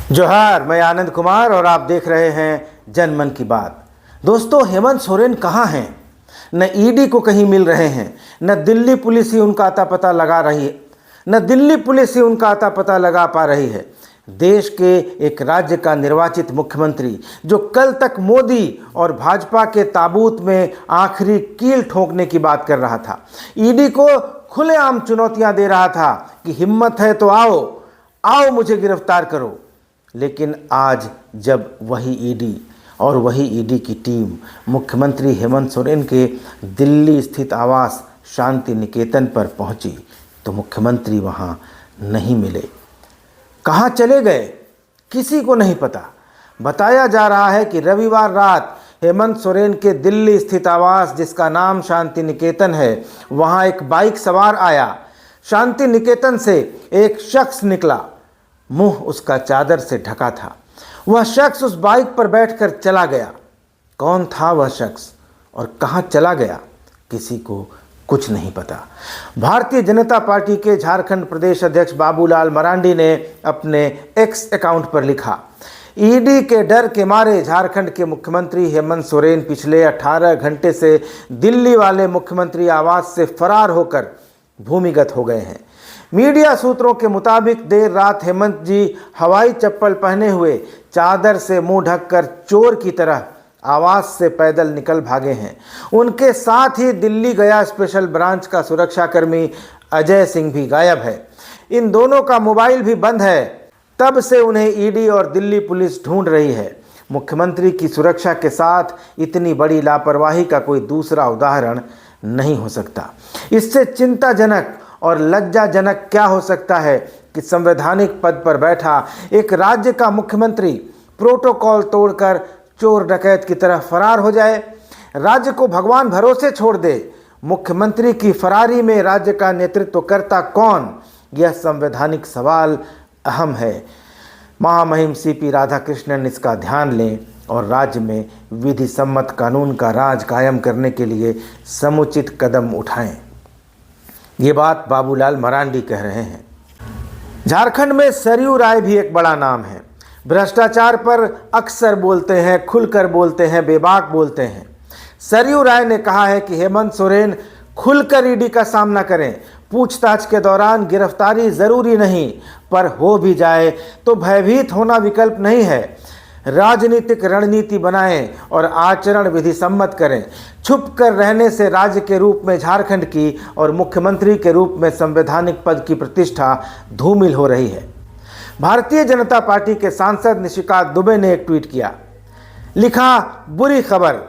जोहार, मैं आनंद कुमार और आप देख रहे हैं जनमन की बात। दोस्तों, हेमंत सोरेन कहाँ हैं? न ईडी को कहीं मिल रहे हैं, न दिल्ली पुलिस ही उनका अता पता लगा रही है, न दिल्ली पुलिस ही उनका अता पता लगा पा रही है। देश के एक राज्य का निर्वाचित मुख्यमंत्री जो कल तक मोदी और भाजपा के ताबूत में आखिरी कील ठोकने की बात कर रहा था, ईडी को खुलेआम चुनौतियां दे रहा था कि हिम्मत है तो आओ आओ मुझे गिरफ्तार करो। लेकिन आज जब वही ईडी और वही ईडी की टीम मुख्यमंत्री हेमंत सोरेन के दिल्ली स्थित आवास शांति निकेतन पर पहुंची तो मुख्यमंत्री वहां नहीं मिले। कहाँ चले गए किसी को नहीं पता। बताया जा रहा है कि रविवार रात हेमंत सोरेन के दिल्ली स्थित आवास, जिसका नाम शांति निकेतन है, वहां एक बाइक सवार आया। शांति निकेतन से एक शख्स निकला, मुंह उसका चादर से ढका था। वह शख्स उस बाइक पर बैठकर चला गया। कौन था वह शख्स और कहां चला गया, किसी को कुछ नहीं पता। भारतीय जनता पार्टी के झारखंड प्रदेश अध्यक्ष बाबूलाल मरांडी ने अपने एक्स अकाउंट पर लिखा, ईडी के डर के मारे झारखंड के मुख्यमंत्री हेमंत सोरेन पिछले 18 घंटे से दिल्ली वाले मुख्यमंत्री आवास से फरार होकर भूमिगत हो गए हैं। मीडिया सूत्रों के मुताबिक देर रात हेमंत जी हवाई चप्पल पहने हुए चादर से मुंह ढककर चोर की तरह आवास से पैदल निकल भागे हैं। उनके साथ ही दिल्ली गया स्पेशल ब्रांच का सुरक्षाकर्मी अजय सिंह भी गायब है। इन दोनों का मोबाइल भी बंद है। तब से उन्हें ईडी और दिल्ली पुलिस ढूंढ रही है। मुख्यमंत्री की सुरक्षा के साथ इतनी बड़ी लापरवाही का कोई दूसरा उदाहरण नहीं हो सकता। इससे चिंताजनक और लज्जाजनक क्या हो सकता है कि संवैधानिक पद पर बैठा एक राज्य का मुख्यमंत्री प्रोटोकॉल तोड़कर चोर डकैत की तरह फरार हो जाए। राज्य को भगवान भरोसे छोड़ दे। मुख्यमंत्री की फरारी में राज्य का नेतृत्व करता कौन, यह संवैधानिक सवाल अहम है। महामहिम सीपी राधाकृष्णन इसका ध्यान लें और राज्य में विधि सम्मत कानून का राज कायम करने के लिए समुचित कदम उठाएं। ये बात बाबूलाल मरांडी कह रहे हैं। झारखंड में सरयू राय भी एक बड़ा नाम है। भ्रष्टाचार पर अक्सर बोलते हैं, खुलकर बोलते हैं, बेबाक बोलते हैं। सरयू राय ने कहा है कि हेमंत सोरेन खुलकर ईडी का सामना करें। पूछताछ के दौरान गिरफ्तारी जरूरी नहीं, पर हो भी जाए तो भयभीत होना विकल्प नहीं है। राजनीतिक रणनीति बनाएं और आचरण विधि सम्मत करें। छुप कर रहने से राज्य के रूप में झारखंड की और मुख्यमंत्री के रूप में संवैधानिक पद की प्रतिष्ठा धूमिल हो रही है। भारतीय जनता पार्टी के सांसद निशिकांत दुबे ने एक ट्वीट किया, लिखा, बुरी खबर,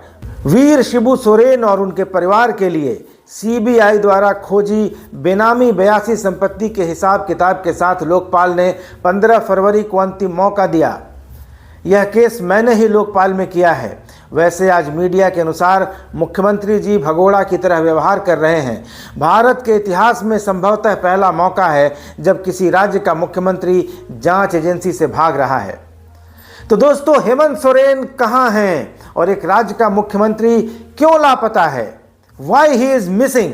वीर शिबू सोरेन और उनके परिवार के लिए सीबीआई द्वारा खोजी बेनामी 82 संपत्ति के हिसाब किताब के साथ लोकपाल ने 15 फरवरी को अंतिम मौका दिया। यह केस मैंने ही लोकपाल में किया है। वैसे आज मीडिया के अनुसार मुख्यमंत्री जी भगोड़ा की तरह व्यवहार कर रहे हैं। भारत के इतिहास में संभवतः पहला मौका है जब किसी राज्य का मुख्यमंत्री जांच एजेंसी से भाग रहा है। तो दोस्तों, हेमंत सोरेन कहाँ हैं और एक राज्य का मुख्यमंत्री क्यों लापता है? Why he is missing?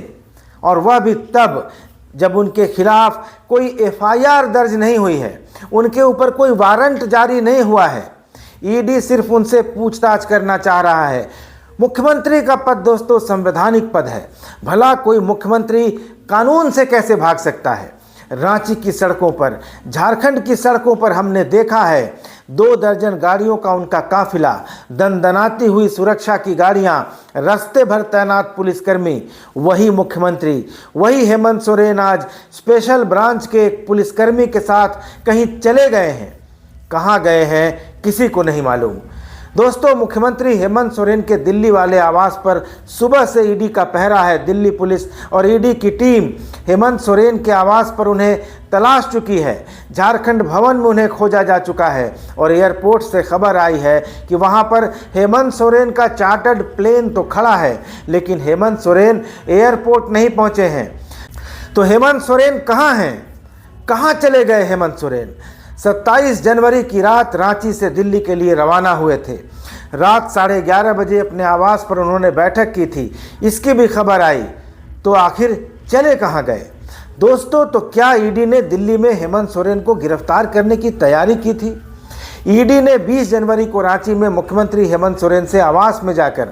और वह भी तब जब उनके खिलाफ कोई एफआईआर दर्ज नहीं हुई है, उनके ऊपर कोई वारंट जारी नहीं हुआ है। ईडी सिर्फ उनसे पूछताछ करना चाह रहा है। मुख्यमंत्री का पद दोस्तों संवैधानिक पद है। भला कोई मुख्यमंत्री कानून से कैसे भाग सकता है? रांची की सड़कों पर, झारखंड की सड़कों पर हमने देखा है 2 दर्जन गाड़ियों का उनका काफिला, दनदनाती हुई सुरक्षा की गाड़ियां, रास्ते भर तैनात पुलिसकर्मी। वही मुख्यमंत्री, वही हेमंत सोरेन आज स्पेशल ब्रांच के एक पुलिसकर्मी के साथ कहीं चले गए हैं। कहाँ गए हैं किसी को नहीं मालूम। दोस्तों, मुख्यमंत्री हेमंत सोरेन के दिल्ली वाले आवास पर सुबह से ईडी का पहरा है। दिल्ली पुलिस और ईडी की टीम हेमंत सोरेन के आवास पर उन्हें तलाश चुकी है। झारखंड भवन में उन्हें खोजा जा चुका है और एयरपोर्ट से खबर आई है कि वहां पर हेमंत सोरेन का चार्टर्ड प्लेन तो खड़ा है, लेकिन हेमंत सोरेन एयरपोर्ट नहीं पहुंचे हैं। तो हेमंत सोरेन कहाँ हैं? कहाँ चले गए हेमंत सोरेन? 27 जनवरी की रात रांची से दिल्ली के लिए रवाना हुए थे। रात 11:30 बजे अपने आवास पर उन्होंने बैठक की थी, इसकी भी खबर आई। तो आखिर चले कहाँ गए? दोस्तों, तो क्या ईडी ने दिल्ली में हेमंत सोरेन को गिरफ्तार करने की तैयारी की थी? ईडी ने 20 जनवरी को रांची में मुख्यमंत्री हेमंत सोरेन से आवास में जाकर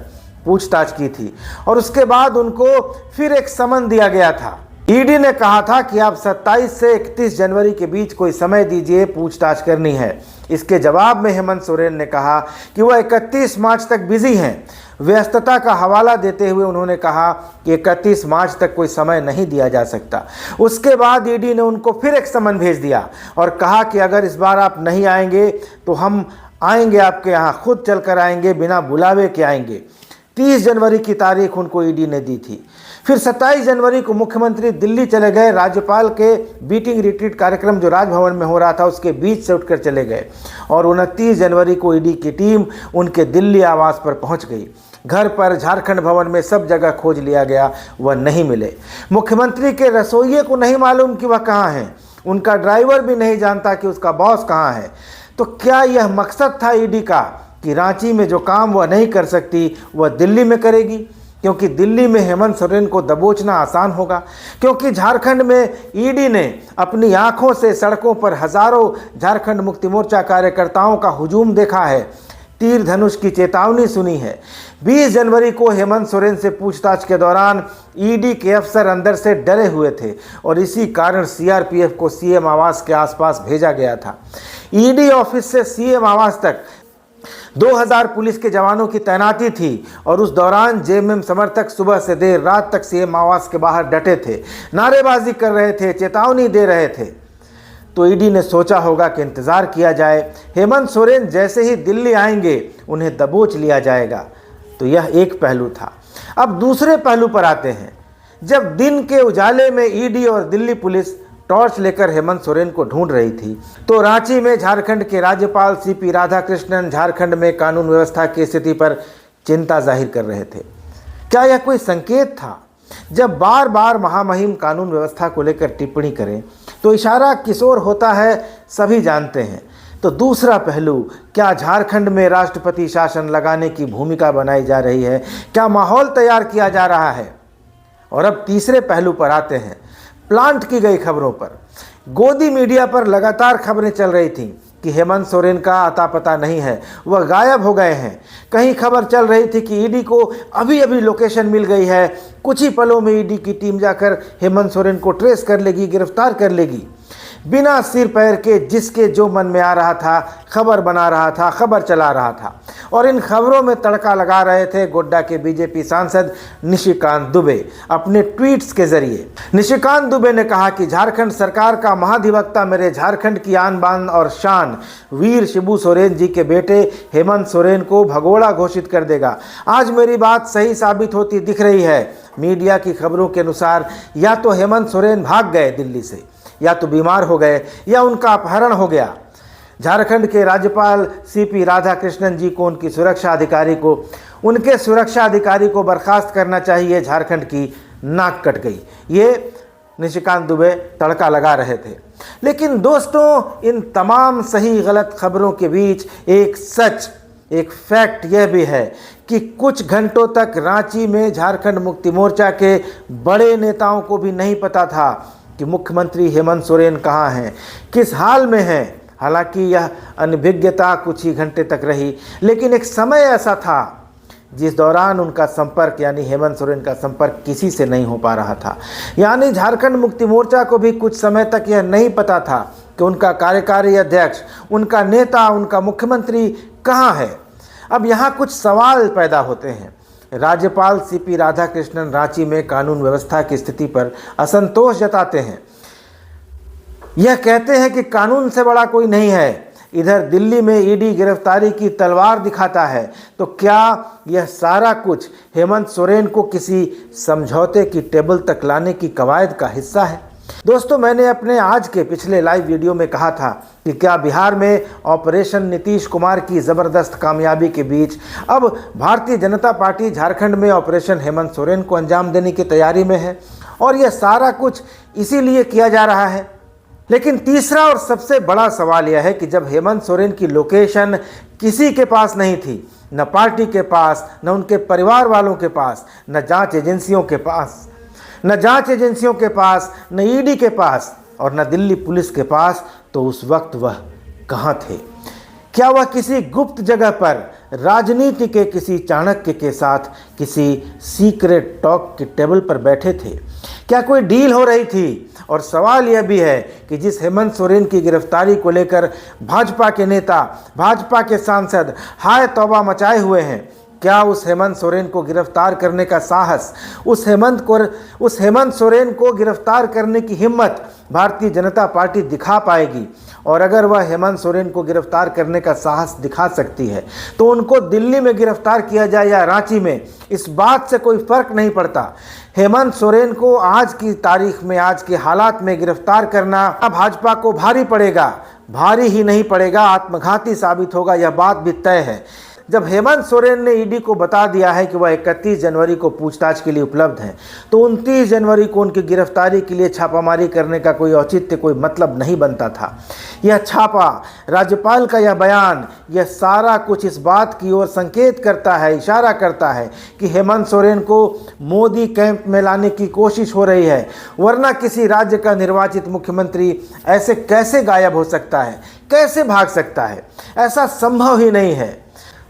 पूछताछ की थी और उसके बाद उनको फिर एक समन दिया गया था। ईडी ने कहा था कि आप 27 से 31 जनवरी के बीच कोई समय दीजिए, पूछताछ करनी है। इसके जवाब में हेमंत सोरेन ने कहा कि वह 31 मार्च तक बिजी हैं। व्यस्तता का हवाला देते हुए उन्होंने कहा कि 31 मार्च तक कोई समय नहीं दिया जा सकता। उसके बाद ईडी ने उनको फिर एक समन भेज दिया और कहा कि अगर इस बार आप नहीं आएंगे तो हम आएंगे आपके यहाँ, खुद चल कर आएंगे, बिना बुलावे के आएंगे। 30 जनवरी की तारीख उनको ईडी ने दी थी। फिर 27 जनवरी को मुख्यमंत्री दिल्ली चले गए। राज्यपाल के बीटिंग रिट्रीट कार्यक्रम जो राजभवन में हो रहा था उसके बीच से उठकर चले गए और 29 जनवरी को ईडी की टीम उनके दिल्ली आवास पर पहुंच गई। घर पर, झारखंड भवन में, सब जगह खोज लिया गया, वह नहीं मिले। मुख्यमंत्री के रसोइये को नहीं मालूम कि वह कहाँ है। उनका ड्राइवर भी नहीं जानता कि उसका बॉस कहाँ है। तो क्या यह मकसद था ईडी का कि रांची में जो काम वह नहीं कर सकती वह दिल्ली में करेगी, क्योंकि दिल्ली में हेमंत सोरेन को दबोचना आसान होगा, क्योंकि झारखंड में ईडी ने अपनी आंखों से सड़कों पर हजारों झारखंड मुक्ति मोर्चा कार्यकर्ताओं का हुजूम देखा है, तीर धनुष की चेतावनी सुनी है। 20 जनवरी को हेमंत सोरेन से पूछताछ के दौरान ईडी के अफसर अंदर से डरे हुए थे और इसी कारण सीआरपीएफ को सीएम आवास के आसपास भेजा गया था। ईडी ऑफिस से सीएम आवास तक 2000 पुलिस के जवानों की तैनाती थी और उस दौरान जेएमएम समर्थक सुबह से देर रात तक सीएम आवास के बाहर डटे थे, नारेबाजी कर रहे थे, चेतावनी दे रहे थे। तो ईडी ने सोचा होगा कि इंतजार किया जाए, हेमंत सोरेन जैसे ही दिल्ली आएंगे उन्हें दबोच लिया जाएगा। तो यह एक पहलू था। अब दूसरे पहलू पर आते हैं। जब दिन के उजाले में ईडी और दिल्ली पुलिस टॉर्च लेकर हेमंत सोरेन को ढूंढ रही थी तो रांची में झारखंड के राज्यपाल सीपी राधाकृष्णन झारखंड में कानून व्यवस्था की स्थिति पर चिंता जाहिर कर रहे थे। क्या यह कोई संकेत था? जब बार बार महामहिम कानून व्यवस्था को लेकर टिप्पणी करें तो इशारा किस ओर होता है सभी जानते हैं। तो दूसरा पहलू, क्या झारखंड में राष्ट्रपति शासन लगाने की भूमिका बनाई जा रही है? क्या माहौल तैयार किया जा रहा है? और अब तीसरे पहलू पर आते हैं, प्लांट की गई खबरों पर। गोदी मीडिया पर लगातार खबरें चल रही थीं कि हेमंत सोरेन का अता पता नहीं है, वह गायब हो गए हैं। कहीं खबर चल रही थी कि ईडी को अभी अभी लोकेशन मिल गई है, कुछ ही पलों में ईडी की टीम जाकर हेमंत सोरेन को ट्रेस कर लेगी, गिरफ्तार कर लेगी। बिना सिर पैर के जिसके जो मन में आ रहा था खबर बना रहा था, खबर चला रहा था और इन खबरों में तड़का लगा रहे थे गोड्डा के बीजेपी सांसद निशिकांत दुबे अपने ट्वीट्स के जरिए। निशिकांत दुबे ने कहा कि झारखंड सरकार का महाधिवक्ता मेरे झारखंड की आन बान और शान वीर शिबू सोरेन जी के बेटे हेमंत सोरेन को भगोड़ा घोषित कर देगा। आज मेरी बात सही साबित होती दिख रही है। मीडिया की खबरों के अनुसार या तो हेमंत सोरेन भाग गए दिल्ली से, या तो बीमार हो गए, या उनका अपहरण हो गया। झारखंड के राज्यपाल सीपी राधाकृष्णन जी को उनके सुरक्षा अधिकारी को बर्खास्त करना चाहिए। झारखंड की नाक कट गई। ये निशिकांत दुबे तड़का लगा रहे थे। लेकिन दोस्तों, इन तमाम सही गलत खबरों के बीच एक सच, एक फैक्ट यह भी है कि कुछ घंटों तक रांची में झारखंड मुक्ति मोर्चा के बड़े नेताओं को भी नहीं पता था कि मुख्यमंत्री हेमंत सोरेन कहाँ हैं, किस हाल में हैं। हालांकि यह अनभिज्ञता कुछ ही घंटे तक रही, लेकिन एक समय ऐसा था जिस दौरान उनका संपर्क, यानी हेमंत सोरेन का संपर्क किसी से नहीं हो पा रहा था। यानी झारखंड मुक्ति मोर्चा को भी कुछ समय तक यह नहीं पता था कि उनका कार्यकारी अध्यक्ष, उनका नेता, उनका मुख्यमंत्री कहाँ है। अब यहाँ कुछ सवाल पैदा होते हैं। राज्यपाल सीपी राधाकृष्णन रांची में कानून व्यवस्था की स्थिति पर असंतोष जताते हैं। यह कहते हैं कि कानून से बड़ा कोई नहीं है। इधर दिल्ली में ईडी गिरफ्तारी की तलवार दिखाता है। तो क्या यह सारा कुछ हेमंत सोरेन को किसी समझौते की टेबल तक लाने की कवायद का हिस्सा है? दोस्तों, मैंने अपने आज के पिछले लाइव वीडियो में कहा था कि क्या बिहार में ऑपरेशन नीतीश कुमार की ज़बरदस्त कामयाबी के बीच अब भारतीय जनता पार्टी झारखंड में ऑपरेशन हेमंत सोरेन को अंजाम देने की तैयारी में है और यह सारा कुछ इसीलिए किया जा रहा है। लेकिन तीसरा और सबसे बड़ा सवाल यह है कि जब हेमंत सोरेन की लोकेशन किसी के पास नहीं थी, न पार्टी के पास, न उनके परिवार वालों के पास, न जांच एजेंसियों के पास, न ईडी के पास और न दिल्ली पुलिस के पास, तो उस वक्त वह कहाँ थे? क्या वह किसी गुप्त जगह पर राजनीति के किसी चाणक्य के साथ किसी सीक्रेट टॉक की टेबल पर बैठे थे? क्या कोई डील हो रही थी? और सवाल यह भी है कि जिस हेमंत सोरेन की गिरफ्तारी को लेकर भाजपा के नेता, भाजपा के सांसद हाय तौबा मचाए हुए हैं, क्या उस हेमंत सोरेन को गिरफ्तार करने का साहस, उस हेमंत सोरेन को गिरफ्तार करने की हिम्मत भारतीय जनता पार्टी दिखा पाएगी? और अगर वह हेमंत सोरेन को गिरफ्तार करने का साहस दिखा सकती है तो उनको दिल्ली में गिरफ्तार किया जाए या रांची में, इस बात से कोई फर्क नहीं पड़ता। हेमंत सोरेन को आज की तारीख में, आज के हालात में गिरफ्तार करना भाजपा को भारी पड़ेगा, भारी ही नहीं पड़ेगा, आत्मघाती साबित होगा, यह बात भी तय है। जब हेमंत सोरेन ने ईडी को बता दिया है कि वह 31 जनवरी को पूछताछ के लिए उपलब्ध हैं, तो 29 जनवरी को उनकी गिरफ्तारी के लिए छापामारी करने का कोई औचित्य, कोई मतलब नहीं बनता था। यह छापा, राज्यपाल का यह बयान, यह सारा कुछ इस बात की ओर संकेत करता है, इशारा करता है कि हेमंत सोरेन को मोदी कैंप में लाने की कोशिश हो रही है। वरना किसी राज्य का निर्वाचित मुख्यमंत्री ऐसे कैसे गायब हो सकता है, कैसे भाग सकता है? ऐसा संभव ही नहीं है।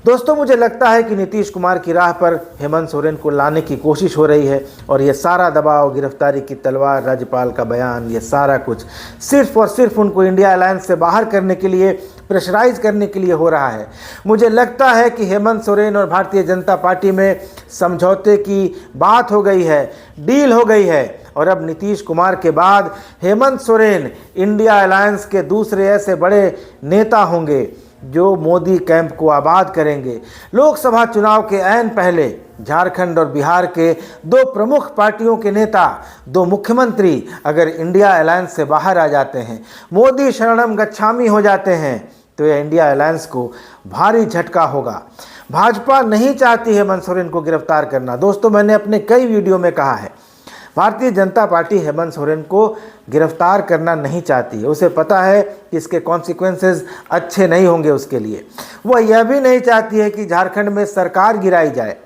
दोस्तों, मुझे लगता है कि नीतीश कुमार की राह पर हेमंत सोरेन को लाने की कोशिश हो रही है और यह सारा दबाव, गिरफ्तारी की तलवार, राज्यपाल का बयान, यह सारा कुछ सिर्फ और सिर्फ उनको इंडिया अलायंस से बाहर करने के लिए, प्रेशराइज करने के लिए हो रहा है। मुझे लगता है कि हेमंत सोरेन और भारतीय जनता पार्टी में समझौते की बात हो गई है, डील हो गई है और अब नीतीश कुमार के बाद हेमंत सोरेन इंडिया अलायंस के दूसरे ऐसे बड़े नेता होंगे जो मोदी कैंप को आबाद करेंगे। लोकसभा चुनाव के ऐन पहले झारखंड और बिहार के दो प्रमुख पार्टियों के नेता, दो मुख्यमंत्री अगर इंडिया अलायंस से बाहर आ जाते हैं, मोदी शरणम गच्छामी हो जाते हैं, तो यह इंडिया अलायंस को भारी झटका होगा। भाजपा नहीं चाहती है हेमंत सोरेन को गिरफ्तार करना। दोस्तों, मैंने अपने कई वीडियो में कहा है, भारतीय जनता पार्टी हेमंत सोरेन को गिरफ्तार करना नहीं चाहती है। उसे पता है कि इसके कॉन्सिक्वेंसेस अच्छे नहीं होंगे उसके लिए। वह यह भी नहीं चाहती है कि झारखंड में सरकार गिराई जाए।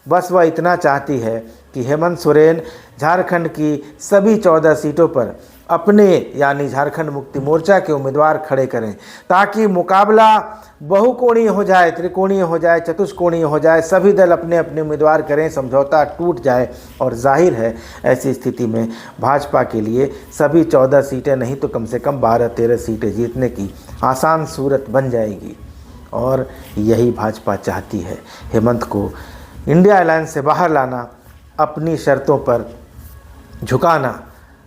बस वह इतना चाहती है कि हेमंत सोरेन झारखंड की सभी 14 सीटों पर अपने यानी झारखंड मुक्ति मोर्चा के उम्मीदवार खड़े करें, ताकि मुकाबला बहुकोणीय हो जाए, त्रिकोणीय हो जाए, चतुष्कोणीय हो जाए, सभी दल अपने अपने उम्मीदवार करें, समझौता टूट जाए। और जाहिर है ऐसी स्थिति में भाजपा के लिए सभी 14 सीटें नहीं तो कम से कम 12-13 सीटें जीतने की आसान सूरत बन जाएगी। और यही भाजपा चाहती है, हेमंत को इंडिया अलायंस से बाहर लाना, अपनी शर्तों पर झुकाना।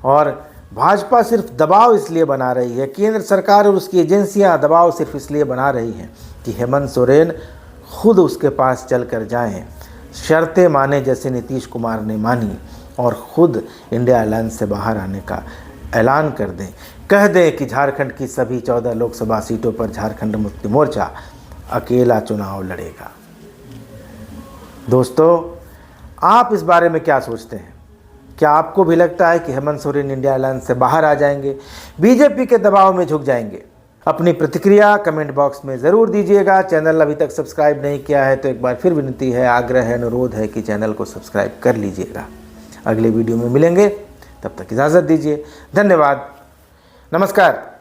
और भाजपा सिर्फ दबाव इसलिए बना रही है, केंद्र सरकार और उसकी एजेंसियां दबाव सिर्फ इसलिए बना रही हैं कि हेमंत सोरेन खुद उसके पास चल कर जाएँ, शर्तें माने जैसे नीतीश कुमार ने मानी, और ख़ुद इंडिया अलायंस से बाहर आने का ऐलान कर दें, कह दें कि झारखंड की सभी 14 लोकसभा सीटों पर झारखंड मुक्ति मोर्चा अकेला चुनाव लड़ेगा। दोस्तों, आप इस बारे में क्या सोचते हैं? क्या आपको भी लगता है कि हेमंत सोरेन इंडिया अलायंस से बाहर आ जाएंगे, बीजेपी के दबाव में झुक जाएंगे? अपनी प्रतिक्रिया कमेंट बॉक्स में ज़रूर दीजिएगा। चैनल अभी तक सब्सक्राइब नहीं किया है तो एक बार फिर विनती है, आग्रह है, अनुरोध है कि चैनल को सब्सक्राइब कर लीजिएगा। अगले वीडियो में मिलेंगे, तब तक इजाज़त दीजिए। धन्यवाद, नमस्कार।